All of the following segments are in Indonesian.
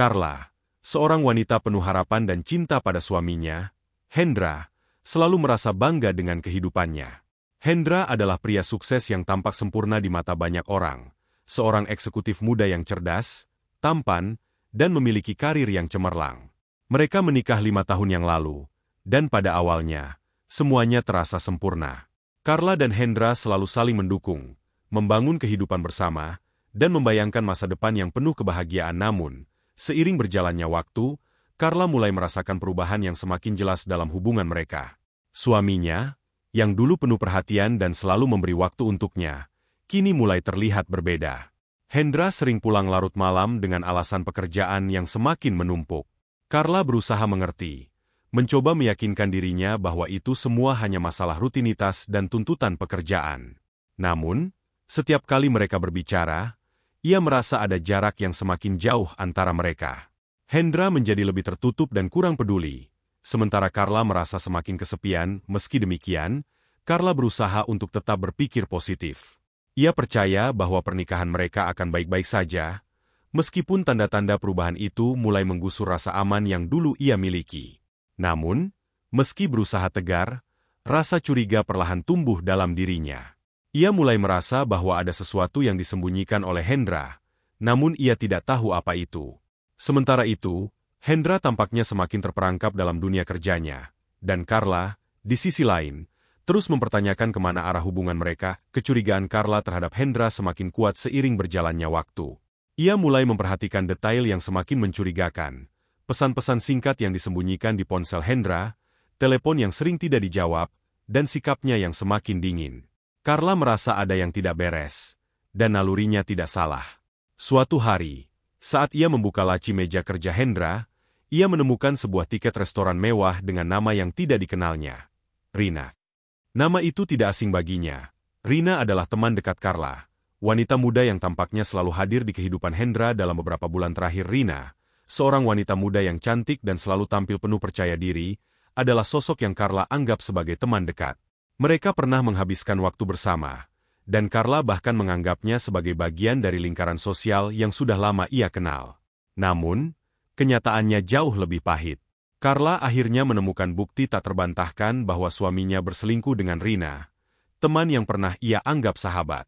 Carla, seorang wanita penuh harapan dan cinta pada suaminya, Hendra, selalu merasa bangga dengan kehidupannya. Hendra adalah pria sukses yang tampak sempurna di mata banyak orang, seorang eksekutif muda yang cerdas, tampan, dan memiliki karir yang cemerlang. Mereka menikah 5 tahun yang lalu, dan pada awalnya, semuanya terasa sempurna. Carla dan Hendra selalu saling mendukung, membangun kehidupan bersama, dan membayangkan masa depan yang penuh kebahagiaan. Namun, seiring berjalannya waktu, Carla mulai merasakan perubahan yang semakin jelas dalam hubungan mereka. Suaminya, yang dulu penuh perhatian dan selalu memberi waktu untuknya, kini mulai terlihat berbeda. Hendra sering pulang larut malam dengan alasan pekerjaan yang semakin menumpuk. Carla berusaha mengerti, mencoba meyakinkan dirinya bahwa itu semua hanya masalah rutinitas dan tuntutan pekerjaan. Namun, setiap kali mereka berbicara, ia merasa ada jarak yang semakin jauh antara mereka. Hendra menjadi lebih tertutup dan kurang peduli, sementara Carla merasa semakin kesepian. Meski demikian, Carla berusaha untuk tetap berpikir positif. Ia percaya bahwa pernikahan mereka akan baik-baik saja, meskipun tanda-tanda perubahan itu mulai menggusur rasa aman yang dulu ia miliki. Namun, meski berusaha tegar, rasa curiga perlahan tumbuh dalam dirinya. Ia mulai merasa bahwa ada sesuatu yang disembunyikan oleh Hendra, namun ia tidak tahu apa itu. Sementara itu, Hendra tampaknya semakin terperangkap dalam dunia kerjanya, dan Carla, di sisi lain, terus mempertanyakan kemana arah hubungan mereka. Kecurigaan Carla terhadap Hendra semakin kuat seiring berjalannya waktu. Ia mulai memperhatikan detail yang semakin mencurigakan, pesan-pesan singkat yang disembunyikan di ponsel Hendra, telepon yang sering tidak dijawab, dan sikapnya yang semakin dingin. Carla merasa ada yang tidak beres, dan nalurinya tidak salah. Suatu hari, saat ia membuka laci meja kerja Hendra, ia menemukan sebuah tiket restoran mewah dengan nama yang tidak dikenalnya, Rina. Nama itu tidak asing baginya. Rina adalah teman dekat Carla, wanita muda yang tampaknya selalu hadir di kehidupan Hendra dalam beberapa bulan terakhir. Rina, seorang wanita muda yang cantik dan selalu tampil penuh percaya diri, adalah sosok yang Carla anggap sebagai teman dekat. Mereka pernah menghabiskan waktu bersama, dan Carla bahkan menganggapnya sebagai bagian dari lingkaran sosial yang sudah lama ia kenal. Namun, kenyataannya jauh lebih pahit. Carla akhirnya menemukan bukti tak terbantahkan bahwa suaminya berselingkuh dengan Rina, teman yang pernah ia anggap sahabat.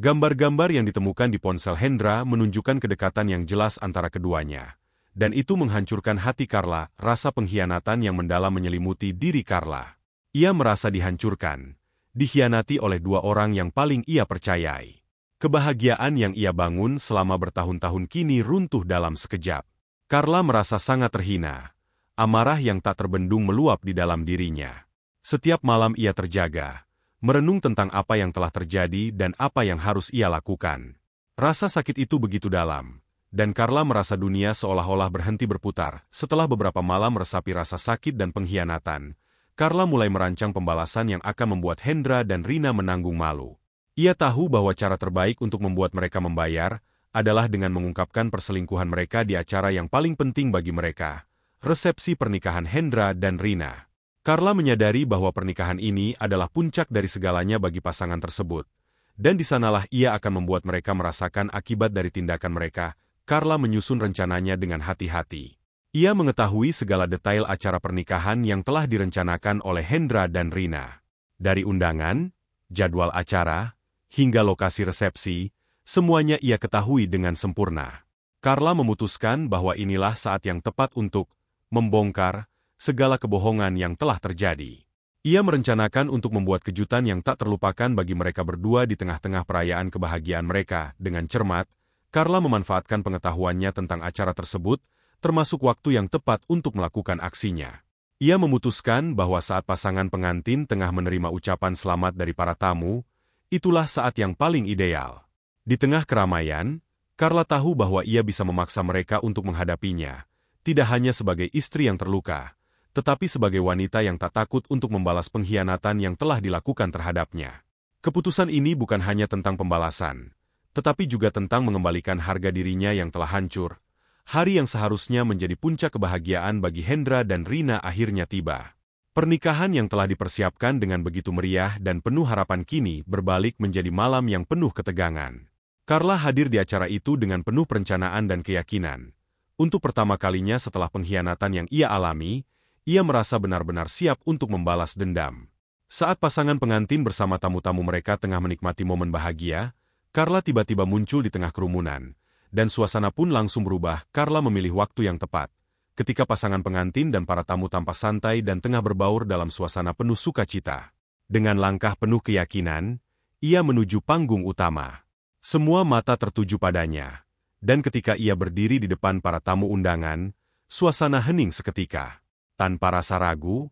Gambar-gambar yang ditemukan di ponsel Hendra menunjukkan kedekatan yang jelas antara keduanya, dan itu menghancurkan hati Carla. Rasa pengkhianatan yang mendalam menyelimuti diri Carla. Ia merasa dihancurkan, dikhianati oleh dua orang yang paling ia percayai. Kebahagiaan yang ia bangun selama bertahun-tahun kini runtuh dalam sekejap. Carla merasa sangat terhina, amarah yang tak terbendung meluap di dalam dirinya. Setiap malam ia terjaga, merenung tentang apa yang telah terjadi dan apa yang harus ia lakukan. Rasa sakit itu begitu dalam, dan Carla merasa dunia seolah-olah berhenti berputar. Setelah beberapa malam meresapi rasa sakit dan pengkhianatan, Carla mulai merancang pembalasan yang akan membuat Hendra dan Rina menanggung malu. Ia tahu bahwa cara terbaik untuk membuat mereka membayar adalah dengan mengungkapkan perselingkuhan mereka di acara yang paling penting bagi mereka, resepsi pernikahan Hendra dan Rina. Carla menyadari bahwa pernikahan ini adalah puncak dari segalanya bagi pasangan tersebut, dan di sanalah ia akan membuat mereka merasakan akibat dari tindakan mereka. Carla menyusun rencananya dengan hati-hati. Ia mengetahui segala detail acara pernikahan yang telah direncanakan oleh Hendra dan Rina. Dari undangan, jadwal acara, hingga lokasi resepsi, semuanya ia ketahui dengan sempurna. Carla memutuskan bahwa inilah saat yang tepat untuk membongkar segala kebohongan yang telah terjadi. Ia merencanakan untuk membuat kejutan yang tak terlupakan bagi mereka berdua di tengah-tengah perayaan kebahagiaan mereka. Dengan cermat, Carla memanfaatkan pengetahuannya tentang acara tersebut, termasuk waktu yang tepat untuk melakukan aksinya. Ia memutuskan bahwa saat pasangan pengantin tengah menerima ucapan selamat dari para tamu, itulah saat yang paling ideal. Di tengah keramaian, Carla tahu bahwa ia bisa memaksa mereka untuk menghadapinya, tidak hanya sebagai istri yang terluka, tetapi sebagai wanita yang tak takut untuk membalas pengkhianatan yang telah dilakukan terhadapnya. Keputusan ini bukan hanya tentang pembalasan, tetapi juga tentang mengembalikan harga dirinya yang telah hancur. Hari yang seharusnya menjadi puncak kebahagiaan bagi Hendra dan Rina akhirnya tiba. Pernikahan yang telah dipersiapkan dengan begitu meriah dan penuh harapan kini berbalik menjadi malam yang penuh ketegangan. Carla hadir di acara itu dengan penuh perencanaan dan keyakinan. Untuk pertama kalinya setelah pengkhianatan yang ia alami, ia merasa benar-benar siap untuk membalas dendam. Saat pasangan pengantin bersama tamu-tamu mereka tengah menikmati momen bahagia, Carla tiba-tiba muncul di tengah kerumunan, dan suasana pun langsung berubah. Carla memilih waktu yang tepat, ketika pasangan pengantin dan para tamu tampak santai dan tengah berbaur dalam suasana penuh sukacita. Dengan langkah penuh keyakinan, ia menuju panggung utama. Semua mata tertuju padanya, dan ketika ia berdiri di depan para tamu undangan, suasana hening seketika. Tanpa rasa ragu,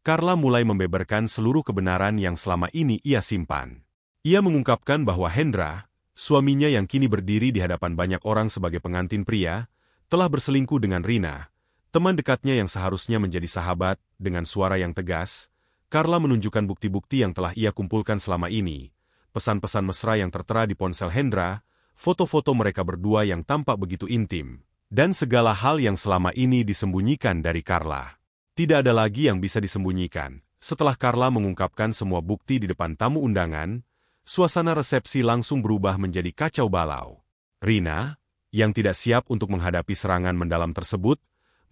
Carla mulai membeberkan seluruh kebenaran yang selama ini ia simpan. Ia mengungkapkan bahwa Hendra, suaminya yang kini berdiri di hadapan banyak orang sebagai pengantin pria, telah berselingkuh dengan Rina, teman dekatnya yang seharusnya menjadi sahabat. Dengan suara yang tegas, Carla menunjukkan bukti-bukti yang telah ia kumpulkan selama ini, pesan-pesan mesra yang tertera di ponsel Hendra, foto-foto mereka berdua yang tampak begitu intim, dan segala hal yang selama ini disembunyikan dari Carla. Tidak ada lagi yang bisa disembunyikan. Setelah Carla mengungkapkan semua bukti di depan tamu undangan, suasana resepsi langsung berubah menjadi kacau balau. Rina, yang tidak siap untuk menghadapi serangan mendalam tersebut,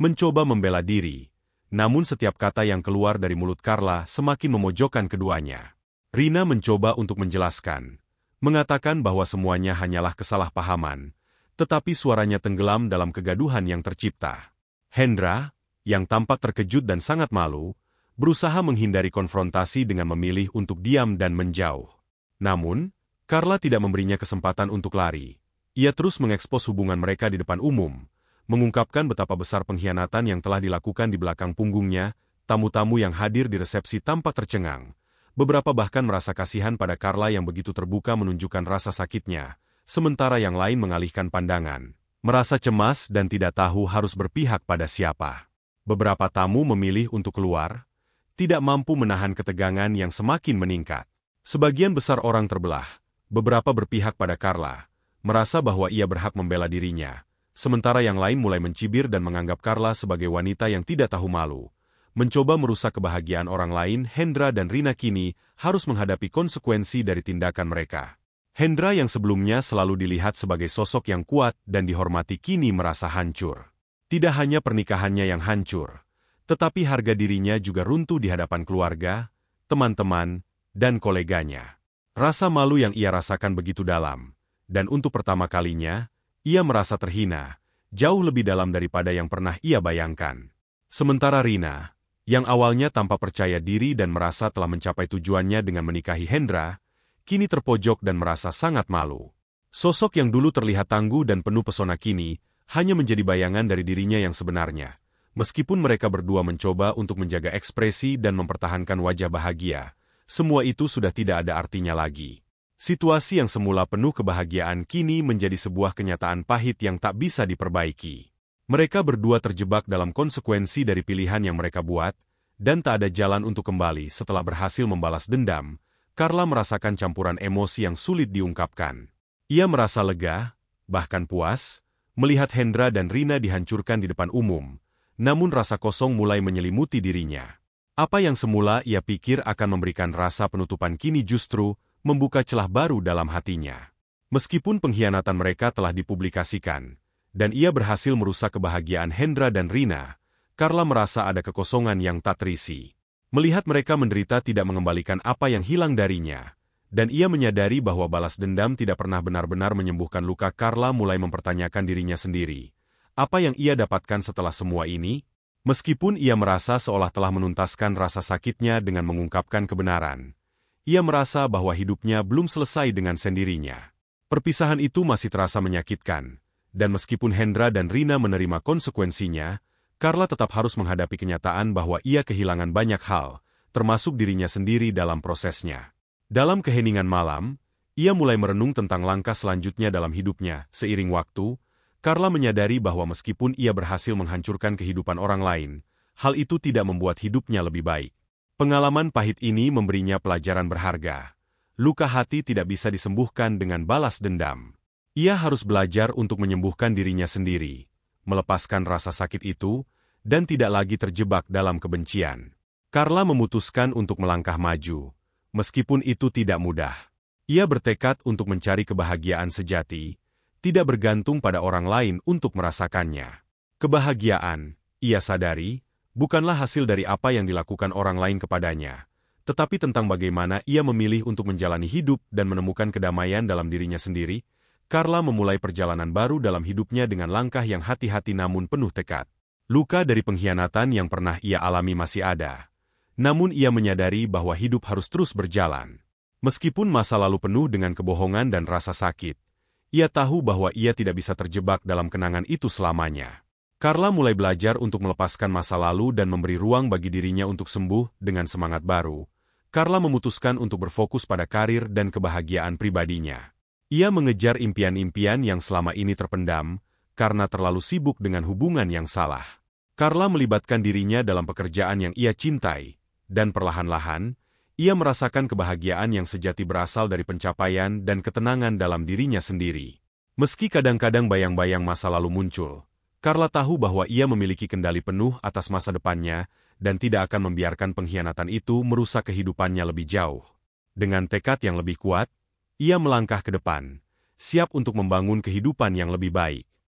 mencoba membela diri. Namun setiap kata yang keluar dari mulut Carla semakin memojokkan keduanya. Rina mencoba untuk menjelaskan, mengatakan bahwa semuanya hanyalah kesalahpahaman, tetapi suaranya tenggelam dalam kegaduhan yang tercipta. Hendra, yang tampak terkejut dan sangat malu, berusaha menghindari konfrontasi dengan memilih untuk diam dan menjauh. Namun, Carla tidak memberinya kesempatan untuk lari. Ia terus mengekspos hubungan mereka di depan umum, mengungkapkan betapa besar pengkhianatan yang telah dilakukan di belakang punggungnya. Tamu-tamu yang hadir di resepsi tampak tercengang. Beberapa bahkan merasa kasihan pada Carla yang begitu terbuka menunjukkan rasa sakitnya, sementara yang lain mengalihkan pandangan, merasa cemas dan tidak tahu harus berpihak pada siapa. Beberapa tamu memilih untuk keluar, tidak mampu menahan ketegangan yang semakin meningkat. Sebagian besar orang terbelah, beberapa berpihak pada Carla, merasa bahwa ia berhak membela dirinya, sementara yang lain mulai mencibir dan menganggap Carla sebagai wanita yang tidak tahu malu. Mencoba merusak kebahagiaan orang lain, Hendra dan Rina kini harus menghadapi konsekuensi dari tindakan mereka. Hendra yang sebelumnya selalu dilihat sebagai sosok yang kuat dan dihormati kini merasa hancur. Tidak hanya pernikahannya yang hancur, tetapi harga dirinya juga runtuh di hadapan keluarga, teman-teman, dan koleganya. Rasa malu yang ia rasakan begitu dalam, dan untuk pertama kalinya, ia merasa terhina, jauh lebih dalam daripada yang pernah ia bayangkan. Sementara Rina, yang awalnya tanpa percaya diri dan merasa telah mencapai tujuannya dengan menikahi Hendra, kini terpojok dan merasa sangat malu. Sosok yang dulu terlihat tangguh dan penuh pesona kini, hanya menjadi bayangan dari dirinya yang sebenarnya. Meskipun mereka berdua mencoba untuk menjaga ekspresi dan mempertahankan wajah bahagia, semua itu sudah tidak ada artinya lagi. Situasi yang semula penuh kebahagiaan kini menjadi sebuah kenyataan pahit yang tak bisa diperbaiki. Mereka berdua terjebak dalam konsekuensi dari pilihan yang mereka buat, dan tak ada jalan untuk kembali setelah berhasil membalas dendam. Carla merasakan campuran emosi yang sulit diungkapkan. Ia merasa lega, bahkan puas, melihat Hendra dan Rina dihancurkan di depan umum, namun rasa kosong mulai menyelimuti dirinya. Apa yang semula ia pikir akan memberikan rasa penutupan kini justru membuka celah baru dalam hatinya. Meskipun pengkhianatan mereka telah dipublikasikan, dan ia berhasil merusak kebahagiaan Hendra dan Rina, Carla merasa ada kekosongan yang tak terisi. Melihat mereka menderita tidak mengembalikan apa yang hilang darinya, dan ia menyadari bahwa balas dendam tidak pernah benar-benar menyembuhkan luka. Carla mulai mempertanyakan dirinya sendiri. Apa yang ia dapatkan setelah semua ini? Meskipun ia merasa seolah telah menuntaskan rasa sakitnya dengan mengungkapkan kebenaran, ia merasa bahwa hidupnya belum selesai dengan sendirinya. Perpisahan itu masih terasa menyakitkan, dan meskipun Hendra dan Rina menerima konsekuensinya, Carla tetap harus menghadapi kenyataan bahwa ia kehilangan banyak hal, termasuk dirinya sendiri dalam prosesnya. Dalam keheningan malam, ia mulai merenung tentang langkah selanjutnya dalam hidupnya. Seiring waktu, Carla menyadari bahwa meskipun ia berhasil menghancurkan kehidupan orang lain, hal itu tidak membuat hidupnya lebih baik. Pengalaman pahit ini memberinya pelajaran berharga. Luka hati tidak bisa disembuhkan dengan balas dendam. Ia harus belajar untuk menyembuhkan dirinya sendiri, melepaskan rasa sakit itu, dan tidak lagi terjebak dalam kebencian. Carla memutuskan untuk melangkah maju. Meskipun itu tidak mudah, ia bertekad untuk mencari kebahagiaan sejati, tidak bergantung pada orang lain untuk merasakannya. Kebahagiaan, ia sadari, bukanlah hasil dari apa yang dilakukan orang lain kepadanya, tetapi tentang bagaimana ia memilih untuk menjalani hidup dan menemukan kedamaian dalam dirinya sendiri. Carla memulai perjalanan baru dalam hidupnya dengan langkah yang hati-hati namun penuh tekad. Luka dari pengkhianatan yang pernah ia alami masih ada. Namun ia menyadari bahwa hidup harus terus berjalan. Meskipun masa lalu penuh dengan kebohongan dan rasa sakit, ia tahu bahwa ia tidak bisa terjebak dalam kenangan itu selamanya. Carla mulai belajar untuk melepaskan masa lalu dan memberi ruang bagi dirinya untuk sembuh dengan semangat baru. Carla memutuskan untuk berfokus pada karir dan kebahagiaan pribadinya. Ia mengejar impian-impian yang selama ini terpendam, karena terlalu sibuk dengan hubungan yang salah. Carla melibatkan dirinya dalam pekerjaan yang ia cintai, dan perlahan-lahan, ia merasakan kebahagiaan yang sejati berasal dari pencapaian dan ketenangan dalam dirinya sendiri. Meski kadang-kadang bayang-bayang masa lalu muncul, Carla tahu bahwa ia memiliki kendali penuh atas masa depannya dan tidak akan membiarkan pengkhianatan itu merusak kehidupannya lebih jauh. Dengan tekad yang lebih kuat, ia melangkah ke depan, siap untuk membangun kehidupan yang lebih baik.